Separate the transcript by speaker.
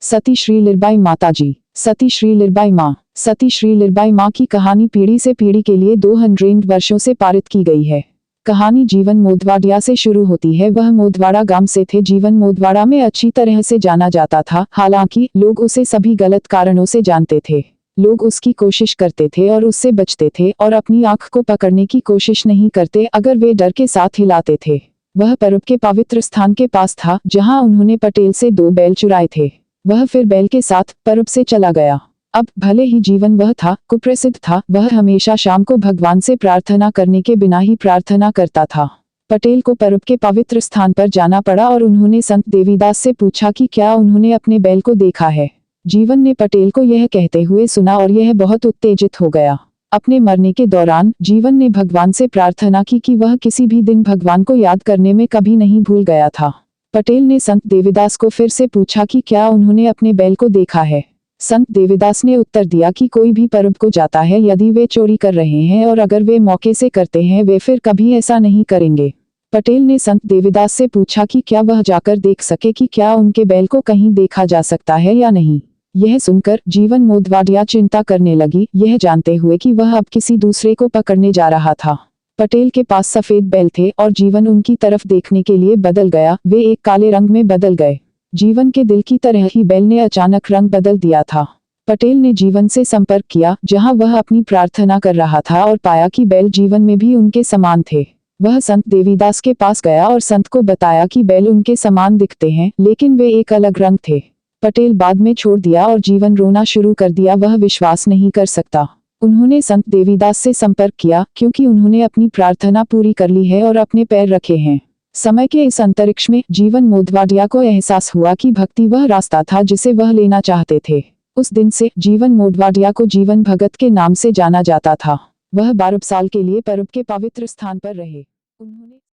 Speaker 1: सती श्री लीरबाई माताजी। सती श्री लीरबाई माँ। सती श्री लीरबाई माँ की कहानी पीढ़ी से पीढ़ी के लिए 200 वर्षों से पारित की गई है। कहानी जीवन मोदवाडिया से शुरू होती है। वह मोदवाड़ा गांव से थे। जीवन मोदवाड़ा में अच्छी तरह से जाना जाता था, हालांकि लोग उसे सभी गलत कारणों से जानते थे। लोग उसकी कोशिश करते थे और उससे बचते थे और अपनी आंख को पकड़ने की कोशिश नहीं करते अगर वे डर के साथ हिलाते थे। वह परब के पवित्र स्थान के पास था जहां उन्होंने पटेल से 2 बैल चुराए थे। वह फिर बैल के साथ परब से चला गया। अब भले ही जीवन वह था, कुप्रसिद्ध था, वह हमेशा शाम को भगवान से प्रार्थना करने के बिना ही प्रार्थना करता था। पटेल को परब के पवित्र स्थान पर जाना पड़ा और उन्होंने संत देवीदास से पूछा कि क्या उन्होंने अपने बैल को देखा है। जीवन ने पटेल को यह कहते हुए सुना और यह बहुत उत्तेजित हो गया। अपने मरने के दौरान जीवन ने भगवान से प्रार्थना की कि वह किसी भी दिन भगवान को याद करने में कभी नहीं भूल गया था। पटेल ने संत देवीदास को फिर से पूछा कि क्या उन्होंने अपने बैल को देखा है। संत देवीदास ने उत्तर दिया कि कोई भी परब को जाता है यदि वे चोरी कर रहे हैं और अगर वे मौके से करते हैं वे फिर कभी ऐसा नहीं करेंगे। पटेल ने संत देवीदास से पूछा कि क्या वह जाकर देख सके कि क्या उनके बैल को कहीं देखा जा सकता है या नहीं। यह सुनकर जीवन मोदवाडिया चिंता करने लगी, यह जानते हुए कि वह अब किसी दूसरे को पकड़ने जा रहा था। पटेल के पास सफेद बैल थे और जीवन उनकी तरफ देखने के लिए बदल गया। वे एक काले रंग में बदल गए। जीवन के दिल की तरह ही बैल ने अचानक रंग बदल दिया था। पटेल ने जीवन से संपर्क किया जहां वह अपनी प्रार्थना कर रहा था और पाया कि बैल जीवन में भी उनके समान थे। वह संत देवीदास के पास गया और संत को बताया कि बैल उनके समान दिखते हैं, लेकिन वे एक अलग रंग थे। पटेल बाद में छोड़ दिया और जीवन रोना शुरू कर दिया। वह विश्वास नहीं कर सकता। उन्होंने संत देवीदास से संपर्क किया क्योंकि उन्होंने अपनी प्रार्थना पूरी कर ली है और अपने पैर रखे हैं। समय के इस अंतरिक्ष में जीवन मोदवाडिया को एहसास हुआ कि भक्ति वह रास्ता था जिसे वह लेना चाहते थे। उस दिन से जीवन मोदवाडिया को जीवन भगत के नाम से जाना जाता था। वह 12 साल के लिए परब के पवित्र स्थान पर रहे। उन्होंने